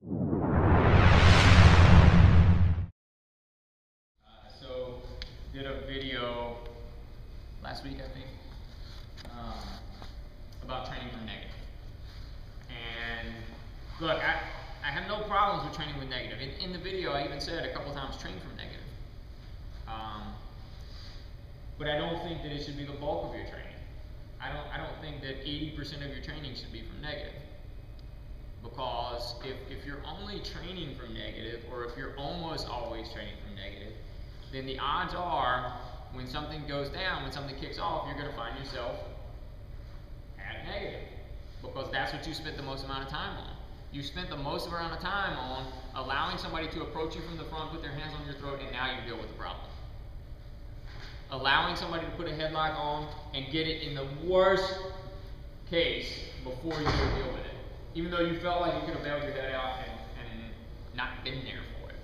So, did a video last week, I think, about training from negative. And look, I have no problems with training with negative. In the video, I even said a couple times, train from negative. But I don't think that it should be the bulk of your training. I don't think that 80% of your training should be from negative. Because if you're only training from negative, or if you're almost always training from negative, then the odds are when something goes down, when something kicks off, you're going to find yourself at negative. Because that's what you spent the most amount of time on. You spent the most amount of time on allowing somebody to approach you from the front, put their hands on your throat, and now you deal with the problem. Allowing somebody to put a headlock on and get it in the worst case before you deal with it. Even though you felt like you could have bailed your head out and not been there for it.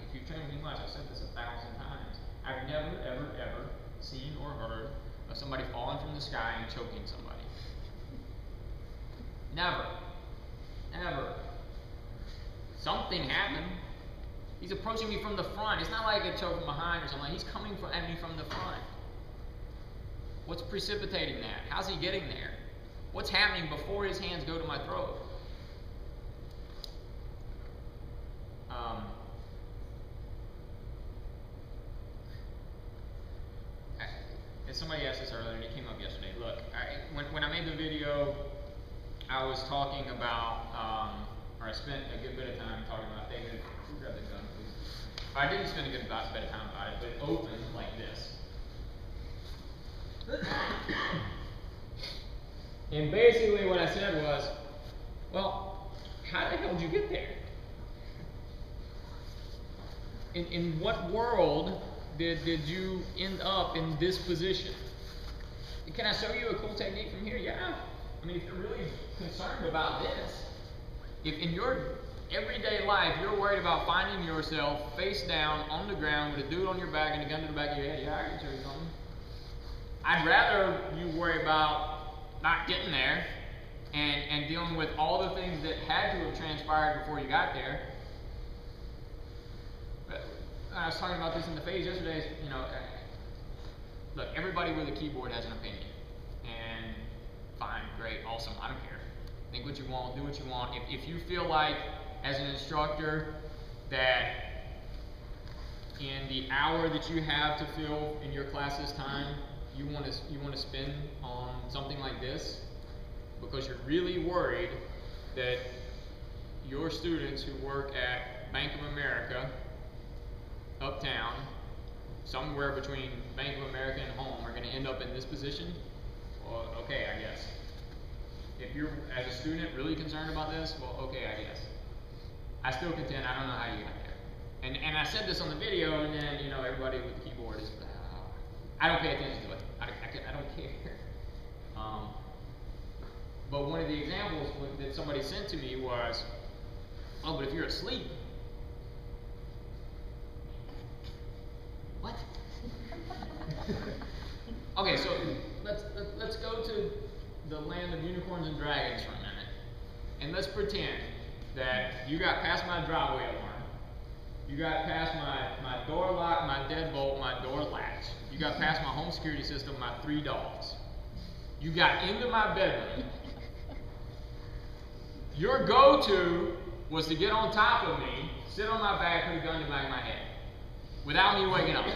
If you've trained with me much, I've said this 1,000 times. I've never, ever, ever seen or heard of somebody falling from the sky and choking somebody. Never. Never. Something happened. He's approaching me from the front. It's not like a choke from behind or something. He's coming at me from the front. What's precipitating that? How's he getting there? What's happening before his hands go to my throat? Somebody asked this earlier and it came up yesterday. Look, when I made the video, I was talking about, or I spent a good bit of time talking about, David, grab the gun, please. I didn't spend a good bit of time about it, but it opened like this. And basically what I said was, well, how the hell did you get there? In what world did you end up in this position? Can I show you a cool technique from here? Yeah. I mean, if you're really concerned about this, if in your everyday life you're worried about finding yourself face down on the ground with a dude on your back and a gun to the back of your head, yeah, I can show you something. I'd rather you worry about not getting there and dealing with all the things that had to have transpired before you got there. But I was talking about this in the phase yesterday. You know, look, everybody with a keyboard has an opinion, and fine, great, awesome, I don't care. Think what you want, do what you want. If you feel like, as an instructor, that in the hour that you have to fill in your class's time, you want to spend on something like this, because you're really worried that your students who work at Bank of America, uptown, somewhere between Bank of America and home, are going to end up in this position, well, okay, I guess. If you're, as a student, really concerned about this, well, okay, I guess. I still contend, I don't know how you got there. And I said this on the video, and then, you know, everybody with the keyboard is, I don't pay attention to it. I don't care. But one of the examples that somebody sent to me was, oh, but if you're asleep. What? Okay, so let's go to the land of unicorns and dragons for a minute, and let's pretend that you got past my driveway alarm, you got past my door lock, my deadbolt, my door latch, you got past my home security system, my 3 dogs, you got into my bedroom. Your go-to was to get on top of me, sit on my back, put a gun in the back of my head, without me waking up.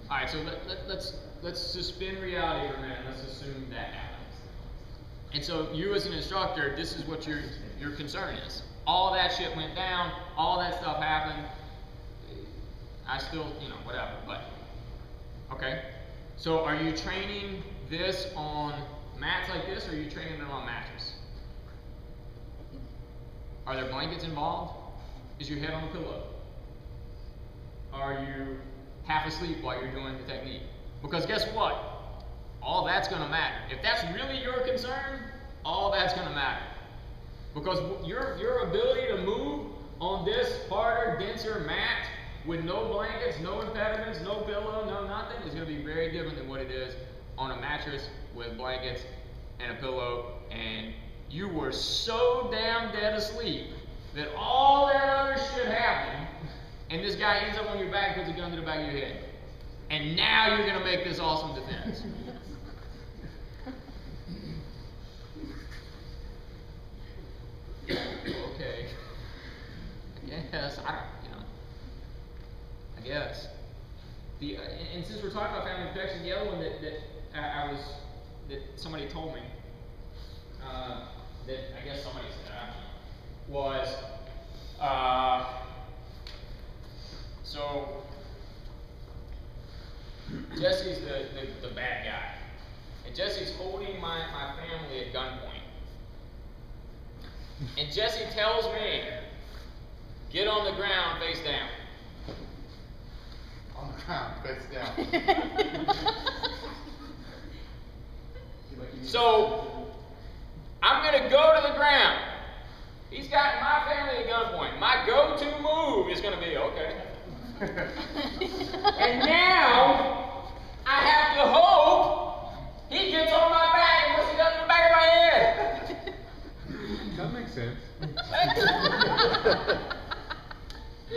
All right, so let's suspend reality for a minute. Let's assume that happens. And so you as an instructor, this is what your concern is. All that shit went down. All that stuff happened. I still, you know, whatever. But okay. So are you training this on mats like this, or are you training it on a mattress? Are there blankets involved? Is your head on the pillow? Are you half asleep while you're doing the technique? Because guess what? All that's going to matter. If that's really your concern, all that's going to matter. Because your ability to move on this harder, denser mat with no blankets, no impediments, no pillow, no nothing is going to be very different than what it is on a mattress with blankets and a pillow, and you were so damn dead asleep that all that other shit happened, and this guy ends up on your back and puts a gun to the back of your head. And now you're going to make this awesome defense. Okay. I guess. I guess. And since we're talking about family protection, the other one that somebody told me, that I guess somebody said actually, was, so Jesse's the bad guy, and Jesse's holding my family at gunpoint, and Jesse tells me, get on the ground face down. On the ground face down. So I'm going to go to the ground. He's got my family at gunpoint. My go-to move is going to be, okay. And now I have to hope he gets on my back and puts the gun in the back of my head. That makes sense.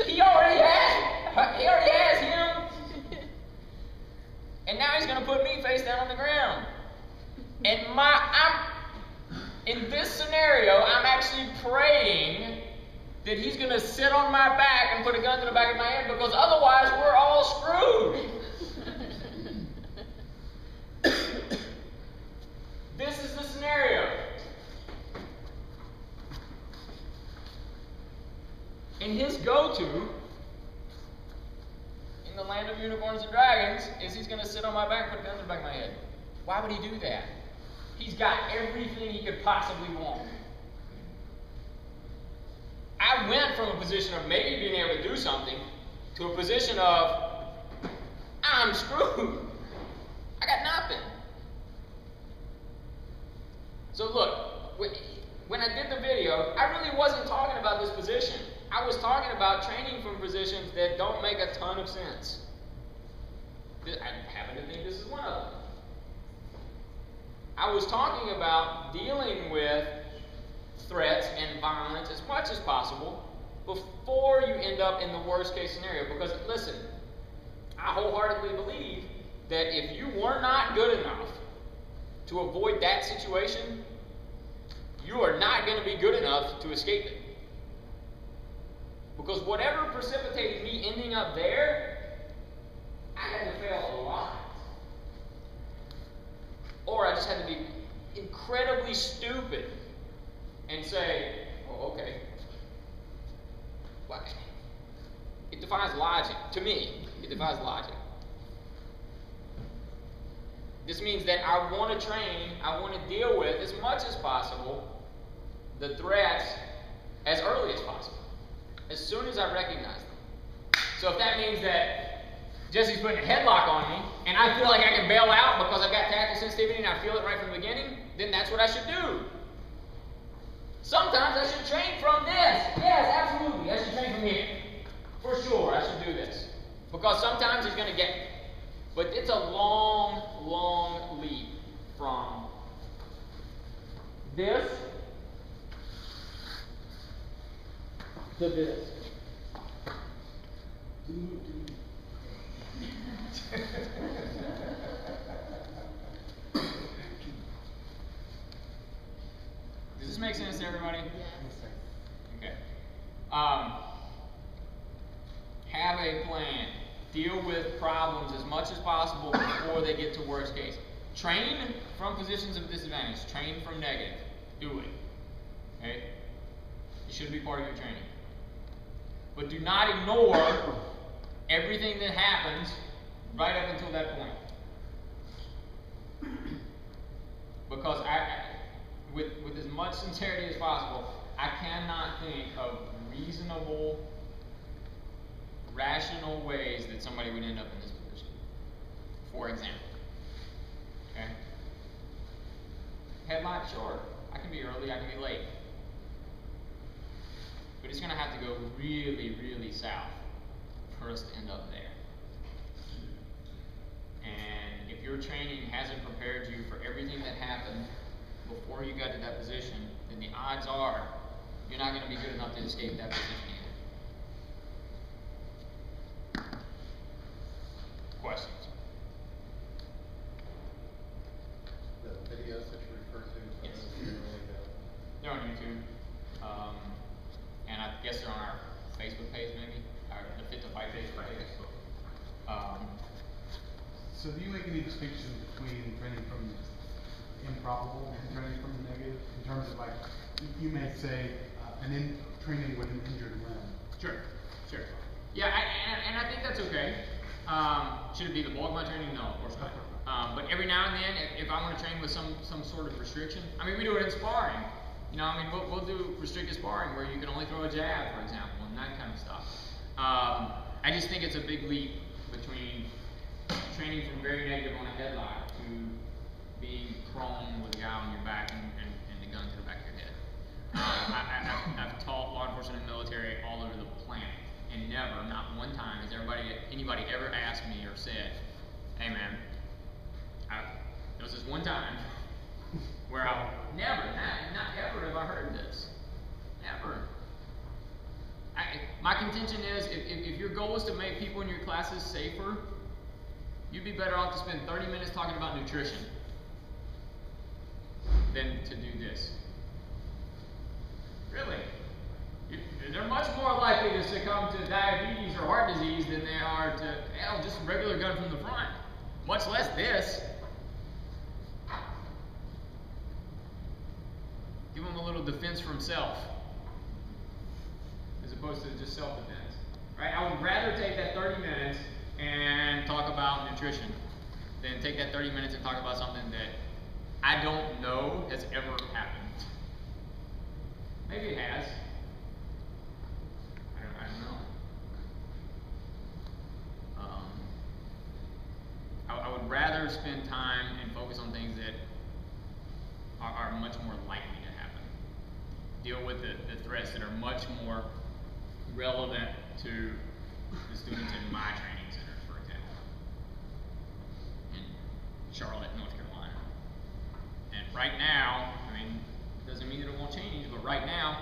He already has him. And now he's going to put me face down on the ground. And in this scenario, I'm actually praying that he's going to sit on my back and put a gun to the back of my head, because otherwise we're all screwed. This is the scenario. And his go-to in the land of unicorns and dragons is he's going to sit on my back and put a gun to the back of my head. Why would he do that? He's got everything he could possibly want. I went from a position of maybe being able to do something to a position of, I'm screwed. I got nothing. So look, when I did the video, I really wasn't talking about this position. I was talking about training from positions that don't make a ton of sense. I happen to think this is one of them. I was talking about dealing with threats and violence as much as possible before you end up in the worst case scenario. Because listen, I wholeheartedly believe that if you were not good enough to avoid that situation, you are not going to be good enough to escape it. Because whatever precipitated me ending up there, I had to fail a lot. Or I just had to be incredibly stupid and say, oh, okay. Why? It defies logic. To me, it defies logic. This means that I want to train, I want to deal with, as much as possible, the threats as early as possible, as soon as I recognize them. So if that means that Jesse's putting a headlock on me, and I feel like I can bail out because I've got tactical sensitivity and I feel it right from the beginning, then that's what I should do. Sometimes I should train from this. Yes, absolutely. I should train from here. For sure, I should do this. Because sometimes he's going to get me. But it's a long, long leap from this to this. Does this make sense to everybody? Yes. Okay. Have a plan. Deal with problems as much as possible before they get to worst case. Train from positions of disadvantage. Train from negative. Do it. Okay? It should be part of your training. But do not ignore everything that happens right up until that point. Because with as much sincerity as possible, I cannot think of reasonable, rational ways that somebody would end up in this position. For example, okay? Headlock, sure. I can be early, I can be late. But it's going to have to go really, really south for us to end up there. And if your training hasn't prepared you for everything that happened before you got to that position, then the odds are you're not going to be good enough to escape that position either. Questions? The videos that you refer to, Yes. those are really good. They're on YouTube, and I guess they're on our Facebook page, maybe, the Fit to Fight page. So do you make any distinction between training from improbable and training from negative? In terms of like, you may say, training with an injured limb. Sure. Yeah, and I think that's okay. Should it be the bulk of my training? No, of course not. But every now and then, if I want to train with some sort of restriction, I mean, we do it in sparring. You know, I mean, we'll do restricted sparring where you can only throw a jab, for example, and that kind of stuff. I just think it's a big leap between training from very negative on a headlock to being prone with a guy on your back and the gun to the back of your head. I've taught law enforcement and military all over the planet, and never, not one time, has anybody ever asked me or said, "Hey man, there was this one time where not ever have I heard this, ever." My contention is, if your goal is to make people in your classes safer, you'd be better off to spend 30 minutes talking about nutrition than to do this. Really. They're much more likely to succumb to diabetes or heart disease than they are to, just a regular gun from the front. Much less this. Give them a little defense from self, as opposed to just self-defense. Right? I would rather take that 30 minutes and talk about nutrition than take that 30 minutes and talk about something that I don't know has ever happened. Maybe it has. I don't know. I would rather spend time and focus on things that are much more likely to happen. Deal with the threats that are much more relevant to the students in my training center, for example, in Charlotte, North Carolina. And right now, I mean, it doesn't mean that it won't change, but right now,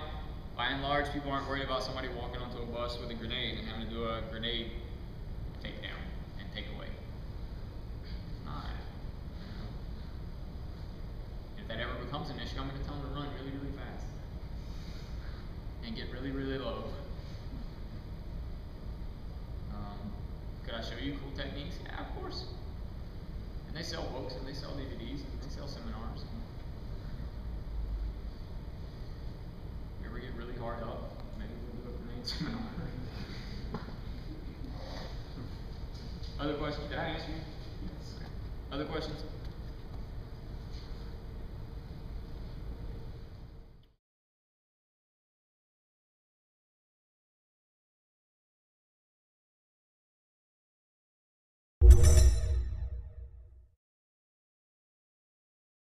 by and large, people aren't worried about somebody walking onto a bus with a grenade and having to do a grenade takedown and take away. It's not. If that ever becomes an issue, I'm going to tell them to run really, really fast and get really, really low. Could I show you cool techniques? Yeah, of course. And they sell books, and they sell DVDs, and they sell seminars. If you ever get really hard up, maybe we'll do a grenade seminar. Other questions? Did I answer you? Other questions?